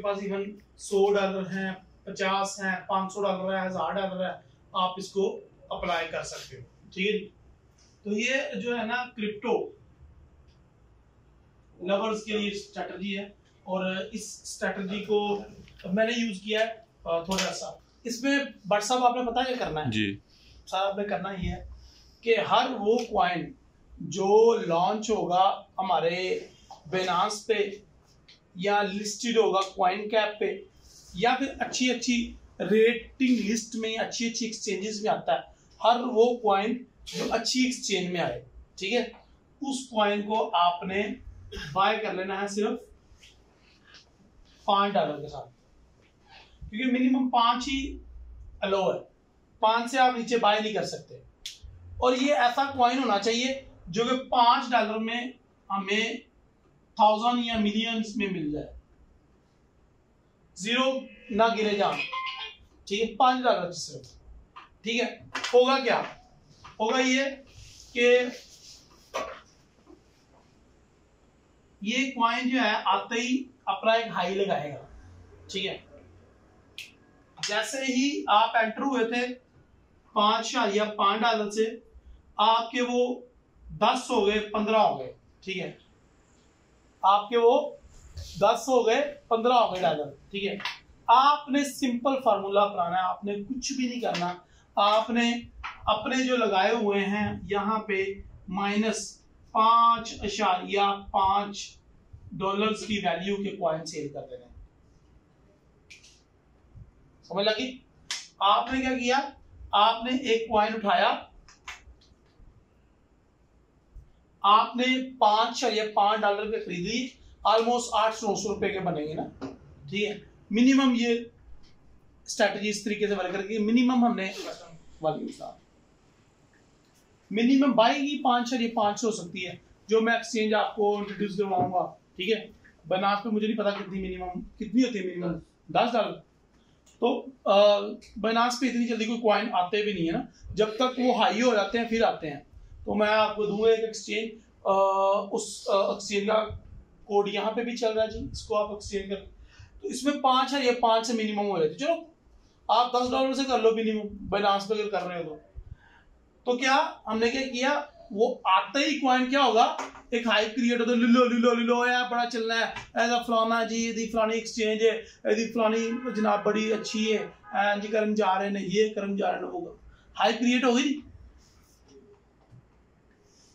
पास even $100 है, 50 है, $500 है, $1000 है, आप इसको अप्लाई कर सकते हो। ठीक है जी। तो ये जो है ना क्रिप्टो लवर्स के लिए स्ट्रेटजी है, और इस स्ट्रेटजी को मैंने यूज किया है थोड़ा सा। इसमें बट साहब आपने पता क्या करना है जी सर, आपने करना ये है कि हर वो क्वाइन जो लॉन्च होगा हमारे बाइनेंस पे या लिस्टेड होगा कॉइन कैप पे या फिर अच्छी अच्छी रेटिंग लिस्ट में, अच्छी अच्छी एक्सचेंजेस में आता है, हर वो क्वाइन जो अच्छी एक्सचेंज में आए, ठीक है, उस क्वाइन को आपने बाय कर लेना है सिर्फ $5 के साथ, क्योंकि मिनिमम 5 ही अलो है, 5 से आप नीचे बाय नहीं कर सकते। और ये ऐसा क्वाइन होना चाहिए जो कि $5 में हमें 1000 या मिलियंस में मिल जाए, जीरो ना गिरे जान, ठीक है, $5 सिर्फ। ठीक है, होगा क्या, होगा ये कि ये क्वाइन जो है आते ही अपना एक हाई लगाएगा। ठीक है, जैसे ही आप एंटर हुए थे $5 से, आपके वो 10 हो गए, 15 हो गए। ठीक है, आपके वो 10 हो गए, 15 हो गए डॉलर। ठीक है, आपने सिंपल फार्मूला अपनाना है, आपने कुछ भी नहीं करना, आपने अपने जो लगाए हुए हैं यहाँ पे -5.5 की वैल्यू के क्वाइन सेल कर देने। समझ लगी? आपने क्या किया, आपने एक क्वाइन उठाया, आपने $5 पे खरीदी, ऑलमोस्ट 800-900 रुपए के बनेंगे ना। ठीक है, मिनिमम ये स्ट्रेटजी इस तरीके से वर्क करेगी। मिनिमम हमने मिनिमम बाई की 500 हो सकती है, जो मैं एक्सचेंज आपको इंट्रोड्यूस करवाऊंगा। ठीक है, बनास पे मुझे नहीं पता कितनी होती है मिनिमम $10। तो बाइनेंस पे इतनी जल्दी कोई क्वाइन आते भी नहीं है ना, जब तक वो हाई हो जाते हैं फिर आते हैं। तो मैं आपको दूंगा एक एक्सचेंज, उस एक्सचेंज का कोड यहाँ पे भी चल रहा है जी, इसको आप एक्सचेंज कर, तो इसमें 5 है, ये 5 से मिनिमम हो जाती है। चलो आप $10 से कर लो मिनिमम, बाइनेंस पे अगर कर रहे हो तो क्या हमने क्या किया, वो आते ही क्वाइन क्या होगा, एक हाइप क्रिएट होता है, लिलो यार बड़ा चलना है, ऐसा फलाना जी, यदि फलानी एक्सचेंज है, यदि फलानी जनाब बड़ी अच्छी है जी, करन जा रहे हैं, ये करन जा रहे हैं, होगा हाइप क्रिएट होगी।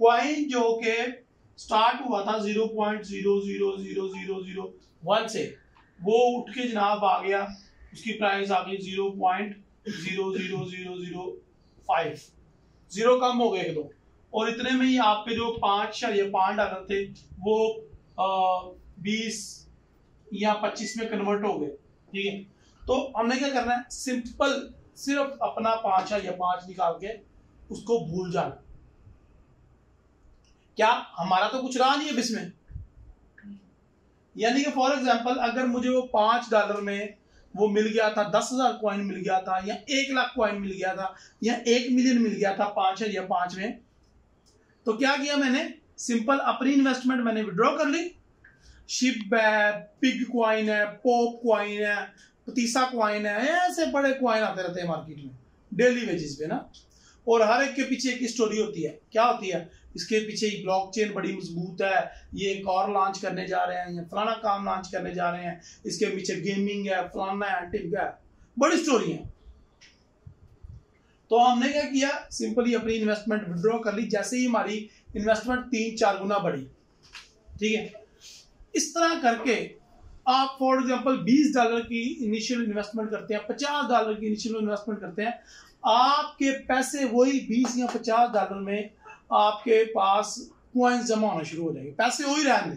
क्वाइन जो के स्टार्ट हुआ था 0.0000001 से, वो उठ के जनाब आ गया, उसकी प्राइस आ गई 0.00005, जीरो कम हो गए एक दो, और इतने में ही आपके जो $5 थे वो 20 या 25 में कन्वर्ट हो गए। ठीक है, तो हमने क्या करना है, सिंपल सिर्फ अपना 5 निकाल के उसको भूल जाना। क्या हमारा तो कुछ रहा नहीं है इसमें, यानी कि फॉर एग्जांपल अगर मुझे वो $5 में वो मिल गया था, 10,000 क्वाइन मिल गया था, या 1 लाख क्वाइन मिल गया था, या 1 मिलियन मिल गया था 5 में, तो क्या किया मैंने, सिंपल अपनी इन्वेस्टमेंट मैंने विड्रॉ कर ली। शिप है, पिग क्वाइन है, पोप क्वाइन है, पतीसा क्वाइन है, ऐसे बड़े क्वाइन आते रहते हैं मार्केट में डेली बेसिस पे ना, और हर एक के पीछे एक स्टोरी होती है। क्या होती है, इसके पीछे ब्लॉकचेन बड़ी मजबूत है, ये एक और लॉन्च करने जा रहे हैं, या फलाना काम लॉन्च करने जा रहे हैं, इसके पीछे गेमिंग है, फलाना है, टिप है, बड़ी स्टोरी है। तो हमने क्या किया, सिंपली अपनी इन्वेस्टमेंट विड्रॉ कर ली, जैसे ही हमारी इन्वेस्टमेंट 3-4 गुना बढ़ी। ठीक है, इस तरह करके आप फॉर एग्जांपल $20 की इनिशियल इन्वेस्टमेंट करते हैं, $50 की इनिशियल इन्वेस्टमेंट करते हैं, आपके पैसे वही 20 या $50 में आपके पास क्वाइंस जमा होना शुरू हो जाएंगे, पैसे वही रहने,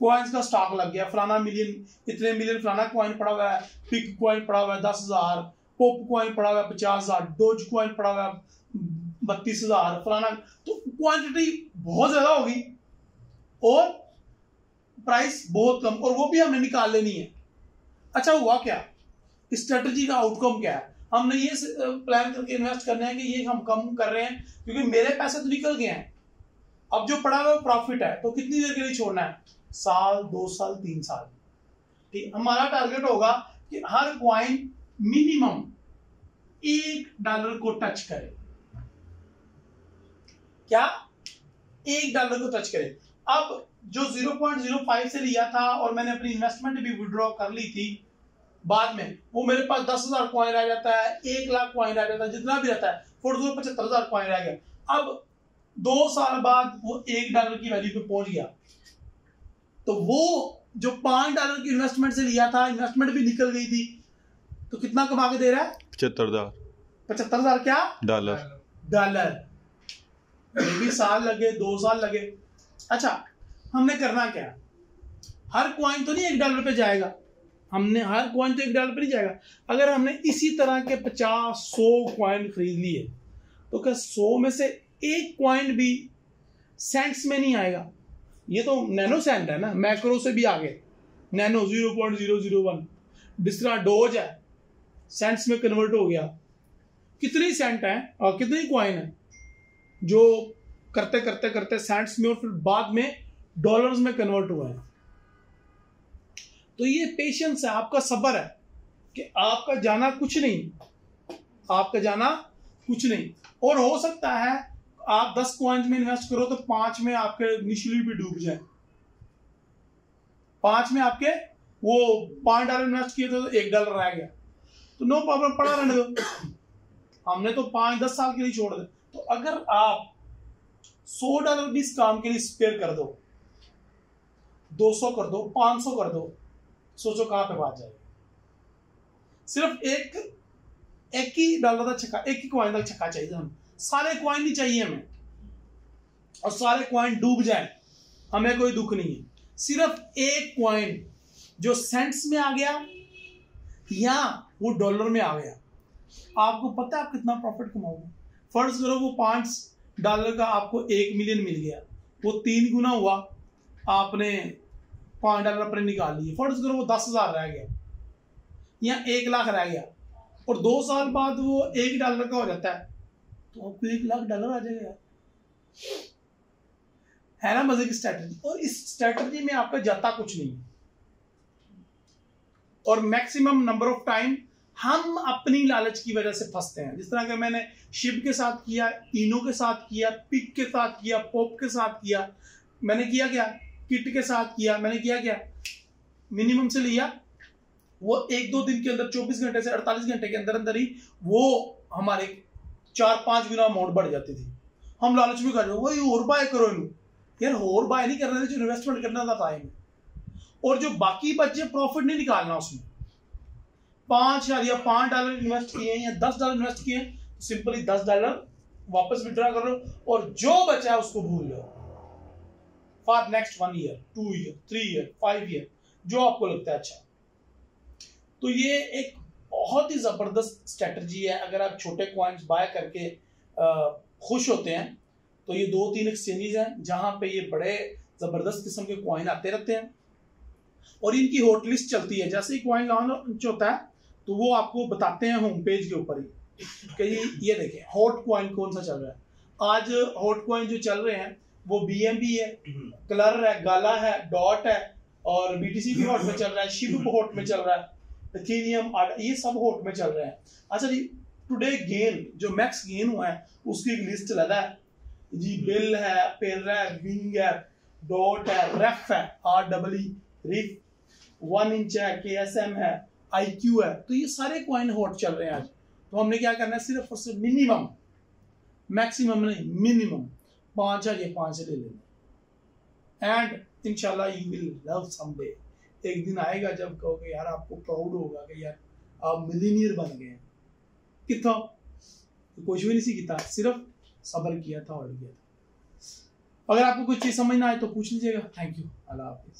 क्वाइंस का स्टॉक लग गया, फलाना मिलियन, इतने मिलियन फलाना क्वाइन पड़ा हुआ है, पिक क्वाइन पड़ा हुआ है 10,000, पोप क्वाइन पड़ा हुआ है 50,000, डोज क्वाइन पड़ा हुआ है 32,000, फलाना, तो क्वांटिटी बहुत ज्यादा होगी और प्राइस बहुत कम, और वो भी हमें निकाल लेनी है। अच्छा, हुआ क्या, स्ट्रेटजी का आउटकम क्या है, हमने ये प्लान करके इन्वेस्ट करना है कि ये हम कम कर रहे हैं क्योंकि मेरे पैसे तो निकल गए हैं, अब जो पड़ा हुआ प्रॉफिट है, तो कितनी देर के लिए छोड़ना है, साल, 2 साल, 3 साल, ठीक, हमारा टारगेट होगा कि हर कॉइन मिनिमम $1 को टच करे। क्या? $1 को टच करे। अब जो 0.05 से लिया था और मैंने अपनी इन्वेस्टमेंट भी विड्रॉ कर ली थी, बाद में वो मेरे पास 10,000 कॉइन रह जाता है, 1,00,000 कॉइन रह जाता है, जितना भी रहता है, 75,000 कॉइन रह गया। अब 2 साल बाद वो $1 की वैल्यू पे पहुंच गया, तो वो जो $5 की इन्वेस्टमेंट से लिया था, इन्वेस्टमेंट भी निकल गई थी, तो कितना कमा के दे रहा है? 75,000 क्या? डॉलर। ये भी साल लगे, 2 साल लगे। अच्छा, हमने करना क्या? हर कॉइन तो नहीं $1 पे जाएगा, हमने हर कॉइन तो $1 पे नहीं जाएगा। अगर हमने इसी तरह के 50-100 कॉइन खरीद लिए, तो क्या 100 में से एक कॉइन भी सेंट्स में नहीं आएगा? ये तो नैनो सेंट है ना, मैक्रो से भी आगे, नैनो 0.001। दूसरा डोज है, सेंट्स में कन्वर्ट हो गया। कितनी सेंट है और कितनी कॉइन है जो करते करते करते सेंट्स में और फिर बाद में डॉलर्स में कन्वर्ट हुआ है। तो ये पेशेंस है, आपका सब्र है कि आपका जाना कुछ नहीं, आपका जाना कुछ नहीं। और हो सकता है आप 10 कॉइन्स में इन्वेस्ट करो तो 5 में आपके इनिशियली भी डूब जाए। 5 में आपके वो $5 इन्वेस्ट किए थे तो $1 रह गया, तो नो प्रॉब्लम, पड़ा रहने दो, हमने तो 5-10 साल के लिए छोड़ दे। तो अगर आप $100 भी इस काम के लिए स्पेयर कर दो, 200 कर दो, 500 कर दो, सोचो कहां पे बात जाएगी। सिर्फ एक ही डॉलर का छक्का, एक ही कॉइन का छक्का चाहिए हमें, सारे कॉइन नहीं चाहिए हमें, और सारे कॉइन डूब जाए हमें कोई दुख नहीं है। सिर्फ एक कॉइन जो सेंट्स में आ गया या वो डॉलर में आ गया, आपको पता है आप कितना प्रॉफिट कमाओगे। फर्ज करो वो $5 का आपको 1 मिलियन मिल गया, वो 3 गुना हुआ, आपने $5 अपने निकाल लिए। फर्ज करो वो 10,000 रह गया या 1,00,000 रह गया, और 2 साल बाद वो $1 का हो जाता है, तो आपको $1,00,000 आ जाएगा यार। है ना मजे की स्ट्रैटेजी। और इस स्ट्रैटेजी में आपका जाता कुछ नहीं, और मैक्सिमम नंबर ऑफ टाइम हम अपनी लालच की वजह से फंसते हैं। जिस तरह के मैंने शिप के साथ किया, इनो के साथ किया, पिक के साथ किया, पॉप के साथ किया, मैंने किया क्या, किट के साथ किया, मैंने किया क्या, मिनिमम से लिया, वो 1-2 दिन के अंदर 24 घंटे से 48 घंटे के अंदर अंदर ही वो हमारे 4-5 गुना अमाउंट बढ़ जाती थी। हम लालच में कर रहे वही और बाय करो इन्हें यार, और बाय नहीं करना, जो इन्वेस्टमेंट करना था टाइम, और जो बाकी बचे प्रॉफिट नहीं निकालना उसमें। $5 या $5 इन्वेस्ट किए या $10 इन्वेस्ट किए, सिंपली $10 वापस विड्रॉ कर लो, और जो बचा है उसको भूल जाओ for next 1 year, 2 year, 3 year, 5 year, जो आपको लगता है अच्छा। तो ये एक बहुत ही जबरदस्त स्ट्रेटजी है। अगर आप छोटे कॉइन्स बाय करके खुश होते हैं, तो ये 2-3 एक्सचेंजेस हैं जहां पे ये बड़े जबरदस्त किस्म के कॉइन आते रहते हैं, और इनकी हॉट लिस्ट चलती है। जैसे ही कॉइन लॉन्च होता है तो वो आपको बताते हैं होम पेज के ऊपर ही कि ये देखें हॉट कॉइन कौन सा चल रहा है। आज हॉट कॉइन जो चल रहे हैं वो BNB है, कलर है, गाला है, डॉट है, और BTC भी हॉट में चल रहा है, शिप हॉट में चल रहा है, इथेरियम, ये सब हॉट में चल रहे हैं। अच्छा जी, टुडे गेन जो मैक्स गेन हुआ है उसकी एक लिस्ट लगा है जी, बिल है, पेरा है, विंग है, डॉट है, रेफ है, REE, रिफ, 1 इंच है, KSM है, IQ है। तो ये सारे कॉइन हॉट चल रहे हैं आज। तो हमने क्या करना है, सिर्फ और सिर्फ मिनिमम, मैक्सिमम नहीं, मिनिमम 5,000 या 5 से ले लेना, एंड इंशाल्लाह यू विल लव समडे। एक दिन आएगा जब कहोगे यार, आपको प्राउड होगा कि यार आप मिलीनियर बन गए। कितना कुछ भी नहीं सीखता, सिर्फ सब्र किया था और किया था। अगर आपको कुछ चीज समझ ना आए तो पूछ लीजिएगा। Thank you, Allah Hafiz.